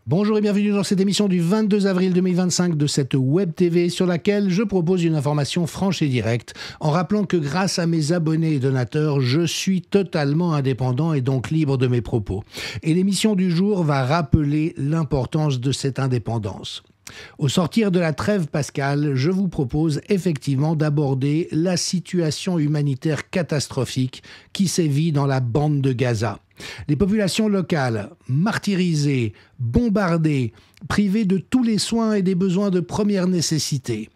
Bonjour et bienvenue dans cette émission du 22 avril 2025 de cette Web TV sur laquelle je propose une information franche et directe en rappelant que grâce à mes abonnés et donateurs, je suis totalement indépendant et donc libre de mes propos. Et l'émission du jour va rappeler l'importance de cette indépendance. Au sortir de la trêve pascale, je vous propose effectivement d'aborder la situation humanitaire catastrophique qui sévit dans la bande de Gaza. Les populations locales, martyrisées, bombardées, privées de tous les soins et des besoins de première nécessité.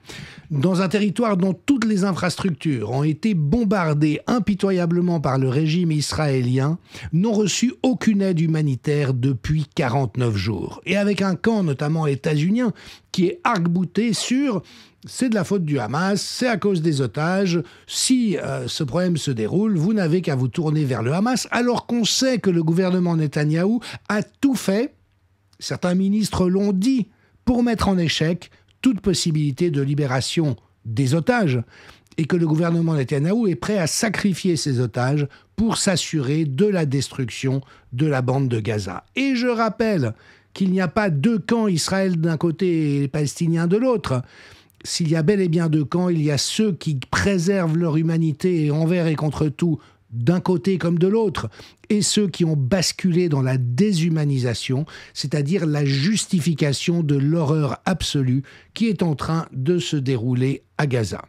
Dans un territoire dont toutes les infrastructures ont été bombardées impitoyablement par le régime israélien, n'ont reçu aucune aide humanitaire depuis 49 jours. Et avec un camp, notamment états-unien, qui est arc-bouté sur « c'est de la faute du Hamas, c'est à cause des otages, si ce problème se déroule, vous n'avez qu'à vous tourner vers le Hamas », alors qu'on sait que le gouvernement Netanyahou a tout fait, certains ministres l'ont dit, pour mettre en échec toute possibilité de libération des otages, et que le gouvernement Netanyahou est prêt à sacrifier ces otages pour s'assurer de la destruction de la bande de Gaza. Et je rappelle qu'il n'y a pas deux camps, Israël d'un côté et les Palestiniens de l'autre. S'il y a bel et bien deux camps, il y a ceux qui préservent leur humanité envers et contre tout, d'un côté comme de l'autre, et ceux qui ont basculé dans la déshumanisation, c'est-à-dire la justification de l'horreur absolue qui est en train de se dérouler à Gaza.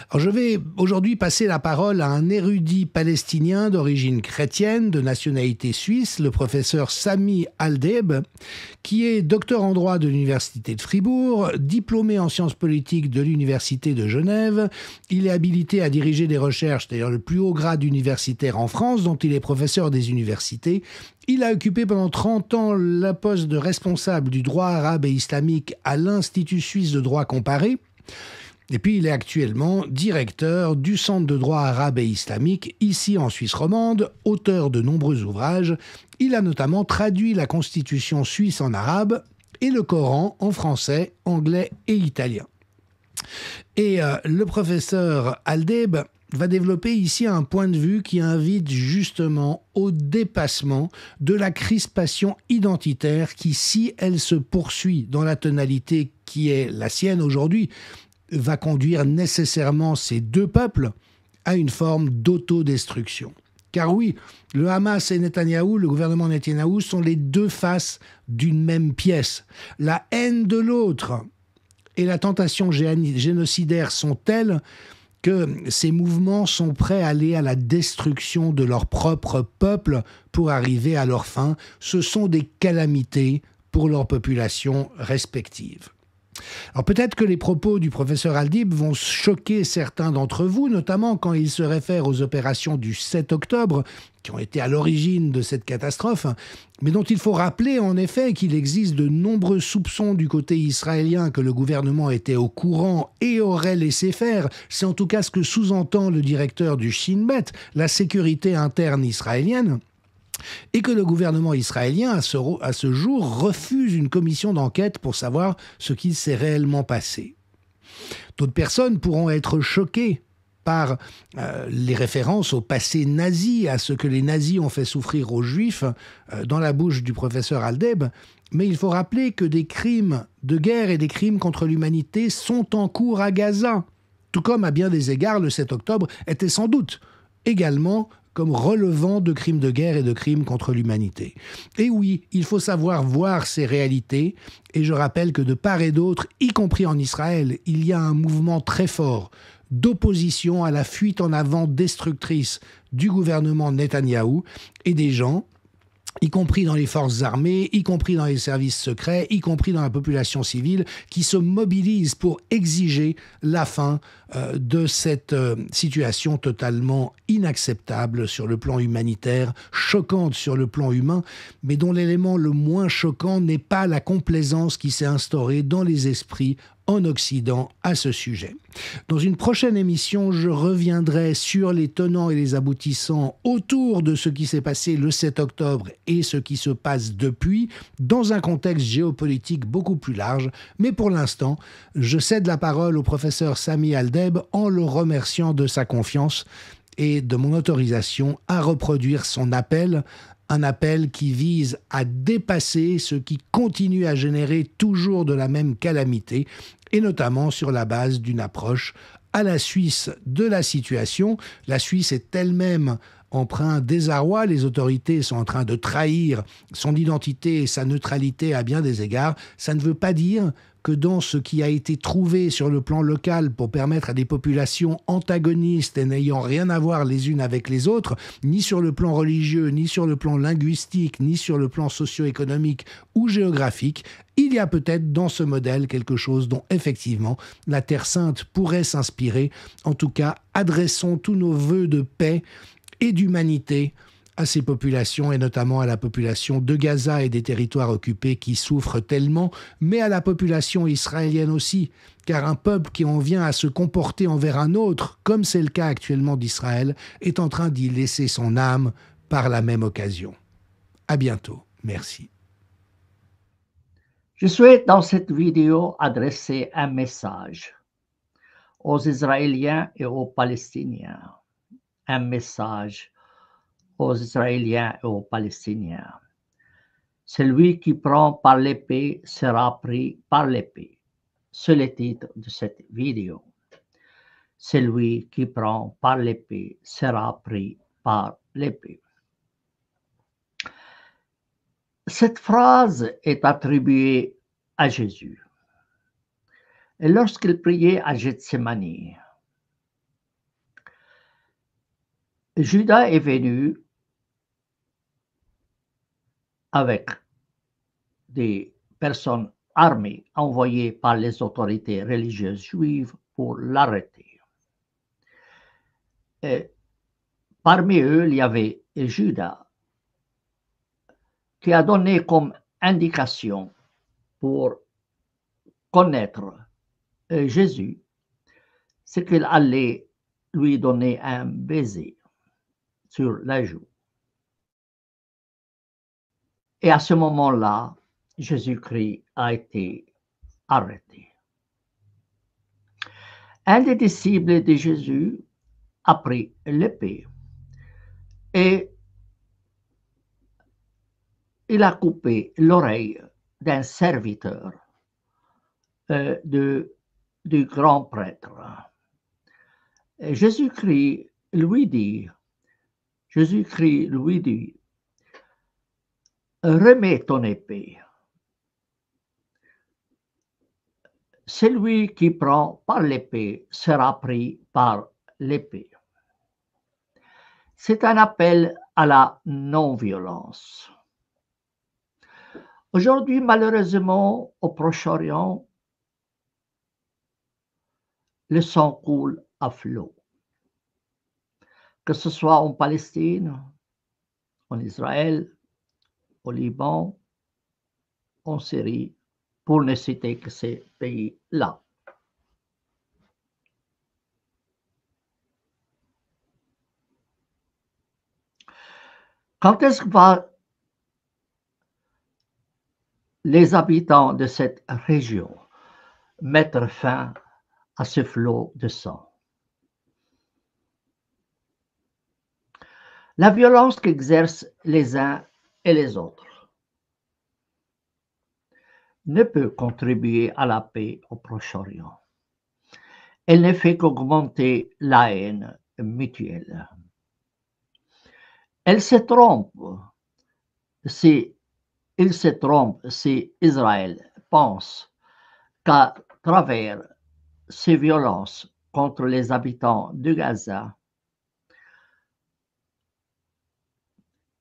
Alors je vais aujourd'hui passer la parole à un érudit palestinien d'origine chrétienne, de nationalité suisse, le professeur Sami Aldeb, qui est docteur en droit de l'Université de Fribourg, diplômé en sciences politiques de l'Université de Genève. Il est habilité à diriger des recherches, c'est-à-dire le plus haut grade universitaire en France, dont il est professeur des universités. Il a occupé pendant 30 ans le poste de responsable du droit arabe et islamique à l'Institut suisse de droit comparé. Et puis, il est actuellement directeur du Centre de droit arabe et islamique, ici en Suisse romande, auteur de nombreux ouvrages. Il a notamment traduit la Constitution suisse en arabe et le Coran en français, anglais et italien. Et le professeur Aldeb va développer ici un point de vue qui invite justement au dépassement de la crispation identitaire qui, si elle se poursuit dans la tonalité qui est la sienne aujourd'hui, va conduire nécessairement ces deux peuples à une forme d'autodestruction. Car oui, le Hamas et Netanyahou, le gouvernement Netanyahou, sont les deux faces d'une même pièce. La haine de l'autre et la tentation génocidaire sont telles que ces mouvements sont prêts à aller à la destruction de leur propre peuple pour arriver à leur fin. Ce sont des calamités pour leurs populations respectives. Alors peut-être que les propos du professeur Aldeb vont choquer certains d'entre vous, notamment quand il se réfère aux opérations du 7 octobre, qui ont été à l'origine de cette catastrophe, mais dont il faut rappeler en effet qu'il existe de nombreux soupçons du côté israélien que le gouvernement était au courant et aurait laissé faire. C'est en tout cas ce que sous-entend le directeur du Shin Bet, la sécurité interne israélienne. Et que le gouvernement israélien, à ce jour, refuse une commission d'enquête pour savoir ce qui s'est réellement passé. D'autres personnes pourront être choquées par les références au passé nazi, à ce que les nazis ont fait souffrir aux Juifs, dans la bouche du professeur Aldeb, mais il faut rappeler que des crimes de guerre et des crimes contre l'humanité sont en cours à Gaza, tout comme à bien des égards le 7 octobre était sans doute également comme relevant de crimes de guerre et de crimes contre l'humanité. Et oui, il faut savoir voir ces réalités, et je rappelle que de part et d'autre, y compris en Israël, il y a un mouvement très fort d'opposition à la fuite en avant destructrice du gouvernement Netanyahou et des gens, y compris dans les forces armées, y compris dans les services secrets, y compris dans la population civile, qui se mobilisent pour exiger la fin de cette situation totalement inacceptable sur le plan humanitaire, choquante sur le plan humain, mais dont l'élément le moins choquant n'est pas la complaisance qui s'est instaurée dans les esprits en Occident à ce sujet. Dans une prochaine émission, je reviendrai sur les tenants et les aboutissants autour de ce qui s'est passé le 7 octobre et ce qui se passe depuis, dans un contexte géopolitique beaucoup plus large. Mais pour l'instant, je cède la parole au professeur Sami Aldeb en le remerciant de sa confiance et de mon autorisation à reproduire son appel, un appel qui vise à dépasser ce qui continue à générer toujours de la même calamité, et notamment sur la base d'une approche à la Suisse de la situation. La Suisse est elle-même empreint désarroi, les autorités sont en train de trahir son identité et sa neutralité à bien des égards. Ça ne veut pas dire que dans ce qui a été trouvé sur le plan local pour permettre à des populations antagonistes et n'ayant rien à voir les unes avec les autres, ni sur le plan religieux, ni sur le plan linguistique, ni sur le plan socio-économique ou géographique, il y a peut-être dans ce modèle quelque chose dont effectivement la Terre Sainte pourrait s'inspirer. En tout cas, adressons tous nos vœux de paix et d'humanité à ces populations, et notamment à la population de Gaza et des territoires occupés qui souffrent tellement, mais à la population israélienne aussi, car un peuple qui en vient à se comporter envers un autre, comme c'est le cas actuellement d'Israël, est en train d'y laisser son âme par la même occasion. À bientôt. Merci. Je souhaite dans cette vidéo adresser un message aux Israéliens et aux Palestiniens. Un message aux Israéliens et aux Palestiniens. Celui qui prend par l'épée sera pris par l'épée. C'est le titre de cette vidéo. Celui qui prend par l'épée sera pris par l'épée. Cette phrase est attribuée à Jésus. Et lorsqu'il priait à Gethsémani, Judas est venu avec des personnes armées envoyées par les autorités religieuses juives pour l'arrêter. Et parmi eux, il y avait Judas qui a donné comme indication pour connaître Jésus, c'est qu'il allait lui donner un baiser sur la joue. Et à ce moment-là, Jésus-Christ a été arrêté. Un des disciples de Jésus a pris l'épée et il a coupé l'oreille d'un serviteur du grand prêtre. Jésus-Christ lui dit, remets ton épée. Celui qui prend par l'épée sera pris par l'épée. C'est un appel à la non-violence. Aujourd'hui, malheureusement, au Proche-Orient, le sang coule à flot. Que ce soit en Palestine, en Israël, au Liban, en Syrie, pour ne citer que ces pays-là. Quand est-ce que les habitants de cette région mettre fin à ce flot de sang? La violence qu'exercent les uns et les autres ne peut contribuer à la paix au Proche-Orient. Elle ne fait qu'augmenter la haine mutuelle. Il se trompe si Israël pense qu'à travers ces violences contre les habitants de Gaza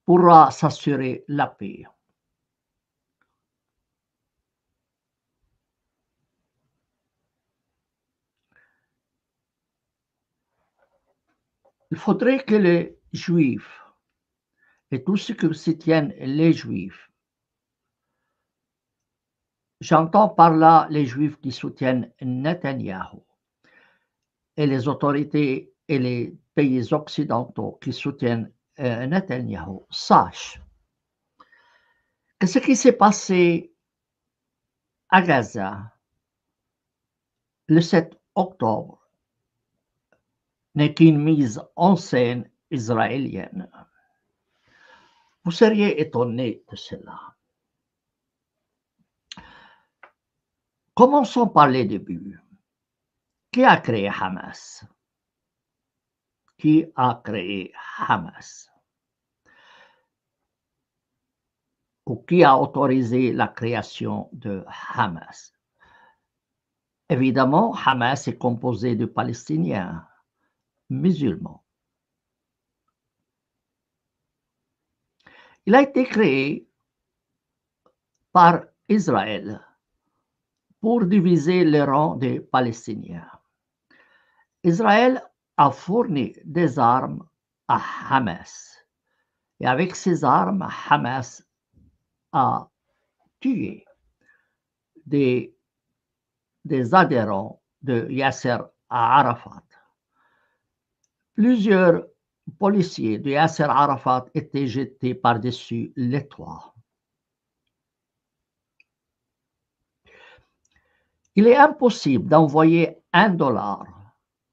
pourra s'assurer la paix. Il faudrait que les Juifs et tous ceux qui s'y tiennent les Juifs J'entends par là les Juifs qui soutiennent Netanyahou et les autorités et les pays occidentaux qui soutiennent Netanyahou sachent que ce qui s'est passé à Gaza le 7 octobre n'est qu'une mise en scène israélienne. Vous seriez étonné de cela. Commençons par les débuts. Qui a créé Hamas? Qui a créé Hamas? Ou qui a autorisé la création de Hamas? Évidemment, Hamas est composé de Palestiniens musulmans. Il a été créé par Israël pour diviser les rangs des Palestiniens. Israël a fourni des armes à Hamas. Et avec ces armes, Hamas a tué des adhérents de Yasser Arafat. Plusieurs policiers de Yasser Arafat étaient jetés par-dessus les toits. Il est impossible d'envoyer $1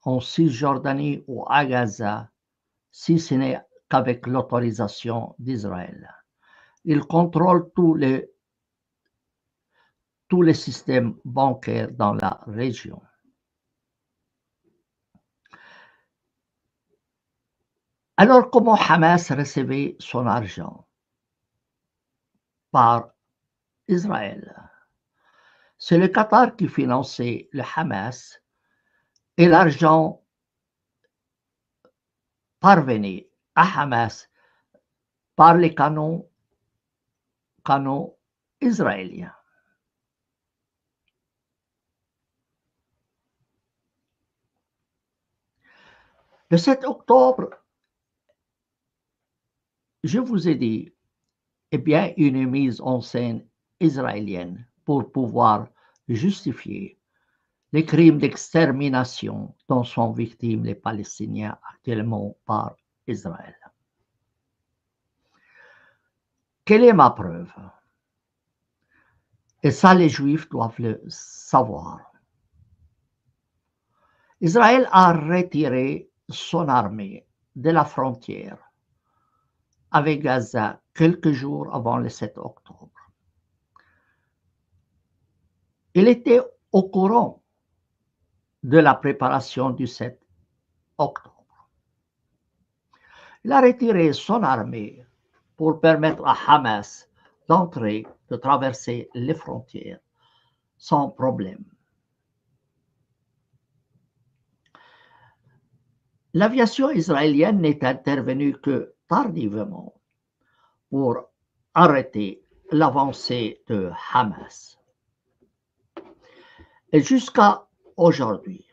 en Cisjordanie ou à Gaza si ce n'est qu'avec l'autorisation d'Israël. Il contrôle tous les systèmes bancaires dans la région. Alors, comment Hamas recevait son argent? Par Israël. C'est le Qatar qui finançait le Hamas et l'argent parvenait à Hamas par les canaux israéliens. Le 7 octobre, je vous ai dit, eh bien, une mise en scène israélienne pour pouvoir justifier les crimes d'extermination dont sont victimes les Palestiniens actuellement par Israël. Quelle est ma preuve? Et ça, les Juifs doivent le savoir. Israël a retiré son armée de la frontière avec Gaza quelques jours avant le 7 octobre. Il était au courant de la préparation du 7 octobre. Il a retiré son armée pour permettre à Hamas d'entrer, de traverser les frontières sans problème. L'aviation israélienne n'est intervenue que tardivement pour arrêter l'avancée de Hamas. Et jusqu'à aujourd'hui,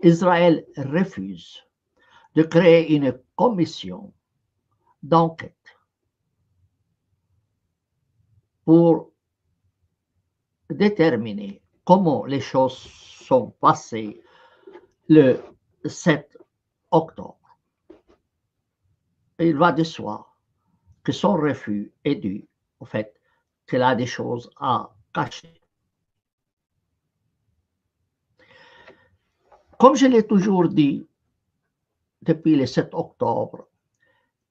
Israël refuse de créer une commission d'enquête pour déterminer comment les choses sont passées le 7 octobre. Il va de soi que son refus est dû au fait qu'elle a des choses à cacher. Comme je l'ai toujours dit depuis le 7 octobre,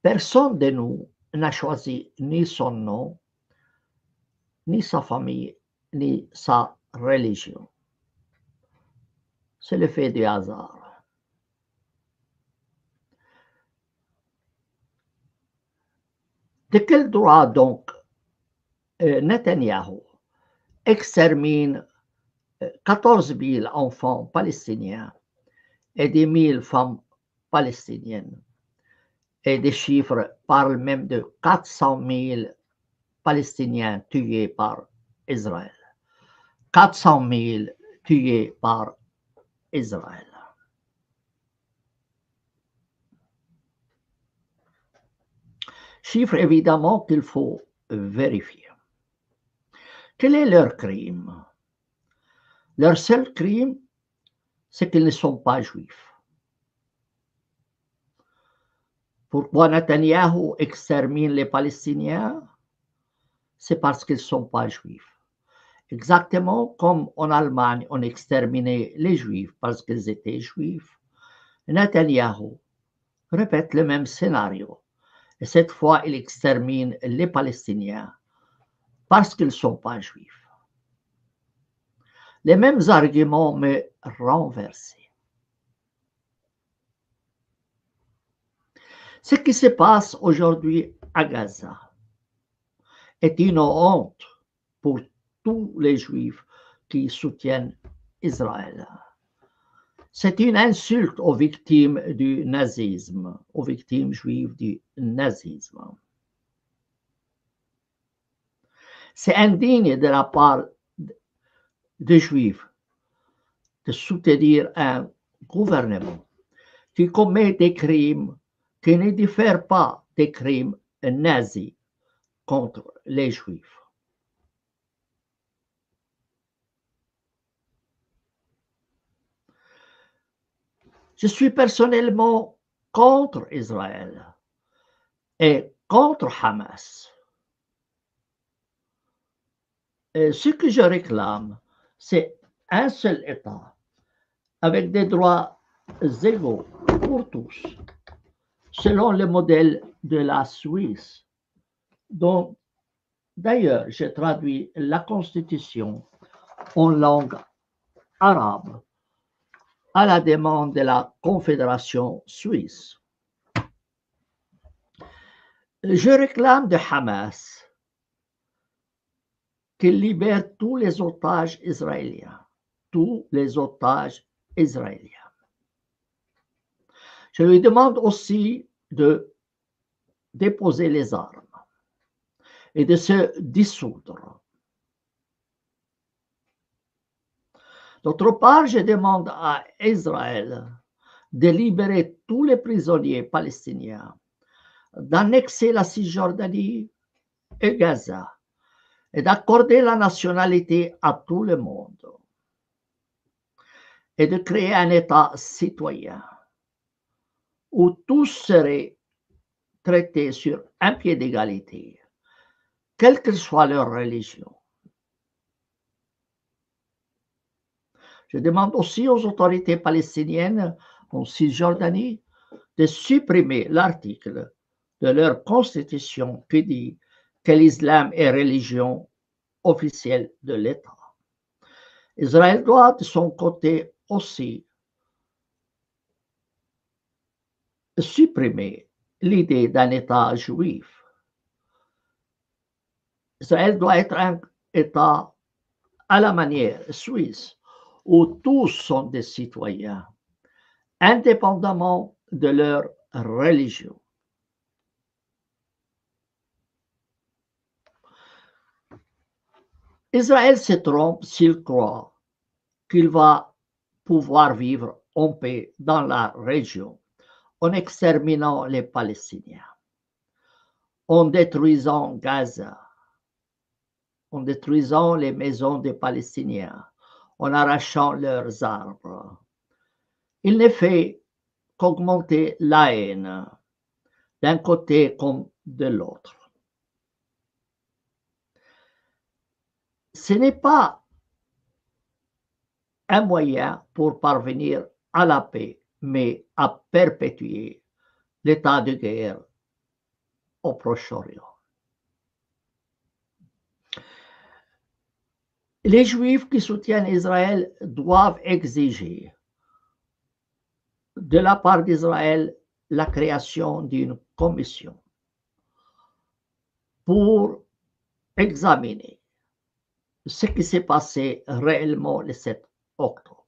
personne de nous n'a choisi ni son nom, ni sa famille, ni sa religion. C'est le fait du hasard. De quel droit donc Netanyahou extermine 14 000 enfants palestiniens et 10 000 femmes palestiniennes? Et des chiffres parlent même de 400 000 Palestiniens tués par Israël. 400 000 tués par Israël. Chiffre évidemment qu'il faut vérifier. Quel est leur crime? Leur seul crime, c'est qu'ils ne sont pas juifs. Pourquoi Netanyahou extermine les Palestiniens? C'est parce qu'ils ne sont pas juifs. Exactement comme en Allemagne, on exterminait les Juifs parce qu'ils étaient juifs. Netanyahou répète le même scénario. Et cette fois, il extermine les Palestiniens parce qu'ils ne sont pas juifs. Les mêmes arguments, mais renversés. Ce qui se passe aujourd'hui à Gaza est une honte pour tous les Juifs qui soutiennent Israël. C'est une insulte aux victimes du nazisme, aux victimes juives du nazisme. C'est indigne de la part des Juifs de soutenir un gouvernement qui commet des crimes qui ne diffèrent pas des crimes nazis contre les Juifs. Je suis personnellement contre Israël et contre Hamas. Et ce que je réclame, c'est un seul État avec des droits égaux pour tous, selon le modèle de la Suisse, dont d'ailleurs j'ai traduit la Constitution en langue arabe à la demande de la Confédération suisse. Je réclame de Hamas qu'il libère tous les otages israéliens, tous les otages israéliens. Je lui demande aussi de déposer les armes et de se dissoudre. D'autre part, je demande à Israël de libérer tous les prisonniers palestiniens, d'annexer la Cisjordanie et Gaza et d'accorder la nationalité à tout le monde et de créer un État citoyen où tous seraient traités sur un pied d'égalité, quelle que soit leur religion. Je demande aussi aux autorités palestiniennes en Cisjordanie de supprimer l'article de leur constitution qui dit que l'islam est religion officielle de l'État. Israël doit de son côté aussi supprimer l'idée d'un État juif. Israël doit être un État à la manière suisse où tous sont des citoyens, indépendamment de leur religion. Israël se trompe s'il croit qu'il va pouvoir vivre en paix dans la région en exterminant les Palestiniens, en détruisant Gaza, en détruisant les maisons des Palestiniens, en arrachant leurs arbres. Il ne fait qu'augmenter la haine d'un côté comme de l'autre. Ce n'est pas un moyen pour parvenir à la paix, mais à perpétuer l'état de guerre au Proche-Orient. Les Juifs qui soutiennent Israël doivent exiger de la part d'Israël la création d'une commission pour examiner ce qui s'est passé réellement le 7 octobre.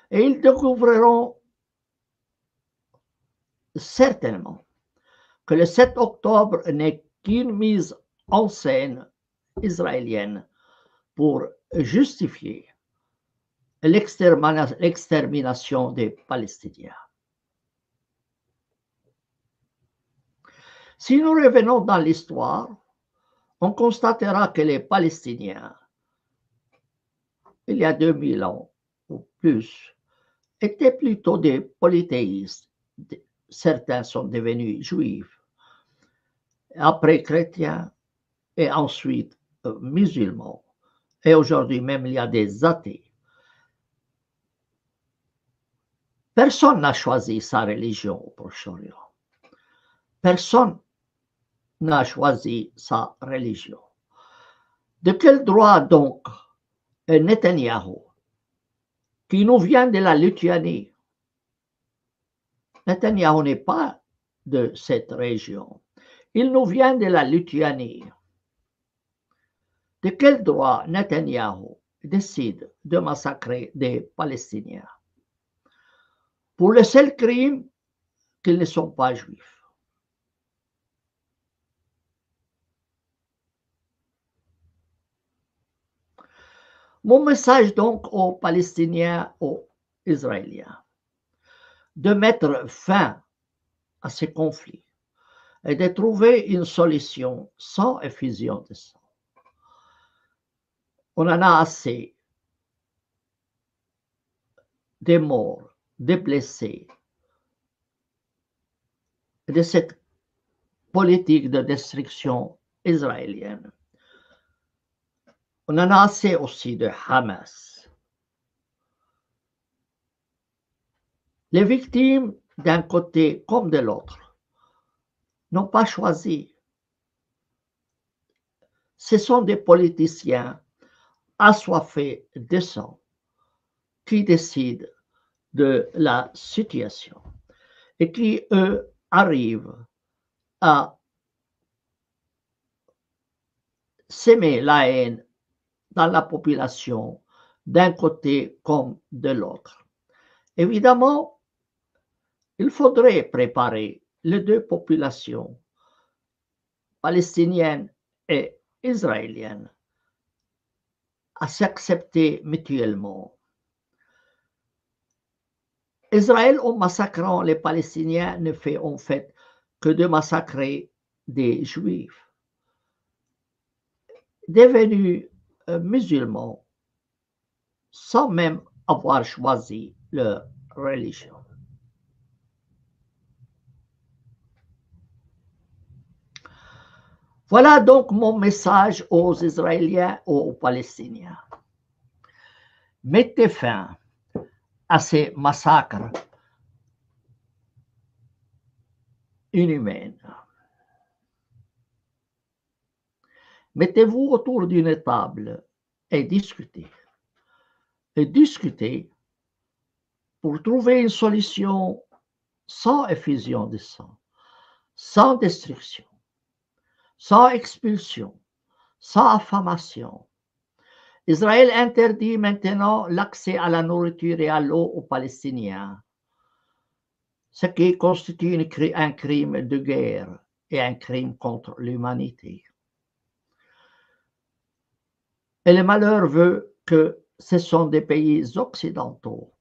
Et ils découvriront certainement que le 7 octobre n'est qu'une mise en scène israélienne pour justifier l'extermination des Palestiniens. Si nous revenons dans l'histoire, on constatera que les Palestiniens, il y a 2000 ans ou plus, étaient plutôt des polythéistes. Certains sont devenus juifs, après chrétiens et ensuite musulmans. Et aujourd'hui même, il y a des athées. Personne n'a choisi sa religion au Proche-Orient. Personne n'a choisi sa religion. De quel droit donc Netanyahou, qui nous vient de la Lituanie, Netanyahou n'est pas de cette région, il nous vient de la Lituanie. De quel droit Netanyahou décide de massacrer des Palestiniens pour le seul crime qu'ils ne sont pas juifs? Mon message donc aux Palestiniens, aux Israéliens, de mettre fin à ces conflits et de trouver une solution sans effusion de sang. On en a assez des morts, des blessés, de cette politique de destruction israélienne. On en a assez aussi de Hamas. Les victimes d'un côté comme de l'autre n'ont pas choisi. Ce sont des politiciens assoiffés de sang qui décident de la situation et qui, eux, arrivent à s'aimer la haine dans la population d'un côté comme de l'autre. Évidemment, il faudrait préparer les deux populations, palestiniennes et israéliennes, à s'accepter mutuellement. Israël, en massacrant les Palestiniens, ne fait en fait que de massacrer des Juifs devenus musulmans sans même avoir choisi leur religion. Voilà donc mon message aux Israéliens et aux Palestiniens. Mettez fin à ces massacres inhumains. Mettez-vous autour d'une table et discutez. Et discutez pour trouver une solution sans effusion de sang, sans destruction, sans expulsion, sans affamation. Israël interdit maintenant l'accès à la nourriture et à l'eau aux Palestiniens, ce qui constitue un crime de guerre et un crime contre l'humanité. Et le malheur veut que ce sont des pays occidentaux,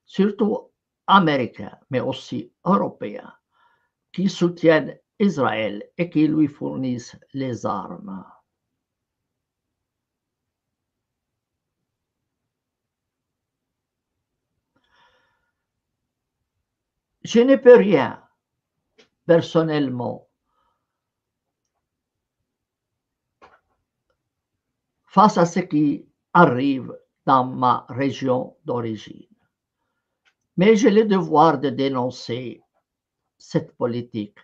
surtout américains, mais aussi européens, qui soutiennent Israël et qui lui fournissent les armes. Je ne peux rien, personnellement, face à ce qui arrive dans ma région d'origine. Mais j'ai le devoir de dénoncer cette politique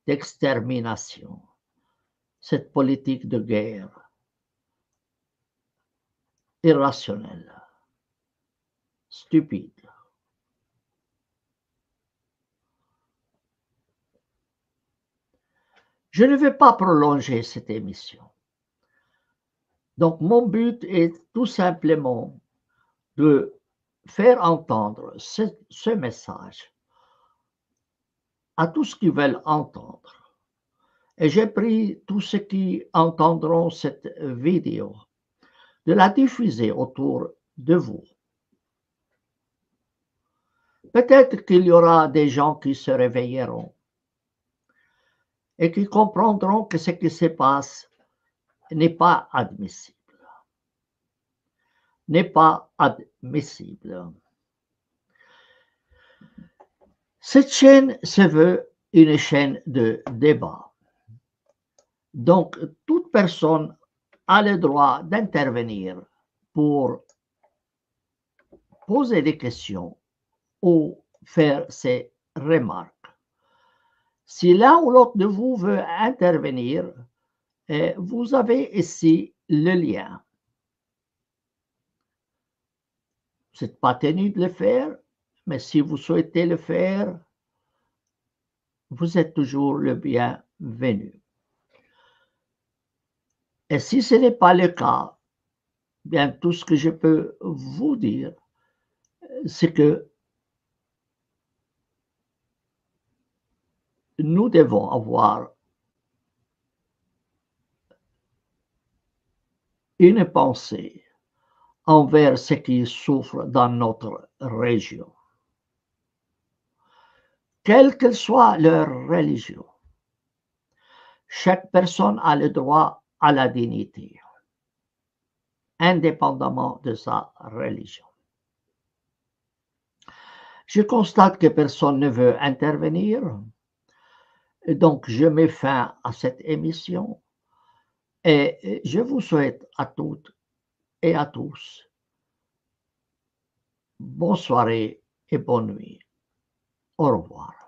d'extermination, cette politique de guerre irrationnelle, stupide. Je ne vais pas prolonger cette émission. Donc, mon but est tout simplement de faire entendre ce message à tous qui veulent entendre. Et j'ai pris tous ceux qui entendront cette vidéo, de la diffuser autour de vous. Peut-être qu'il y aura des gens qui se réveilleront et qui comprendront que ce qui se passe n'est pas admissible. N'est pas admissible. Cette chaîne se veut une chaîne de débat. Donc, toute personne a le droit d'intervenir pour poser des questions ou faire ses remarques. Si l'un ou l'autre de vous veut intervenir, vous avez ici le lien. Vous n'êtes pas tenu de le faire, mais si vous souhaitez le faire, vous êtes toujours le bienvenu. Et si ce n'est pas le cas, bien tout ce que je peux vous dire, c'est que nous devons avoir une pensée envers ceux qui souffrent dans notre région, quelle que soit leur religion. Chaque personne a le droit à la dignité, indépendamment de sa religion. Je constate que personne ne veut intervenir, et donc je mets fin à cette émission et je vous souhaite à toutes et à tous bonne soirée et bonne nuit. Au revoir.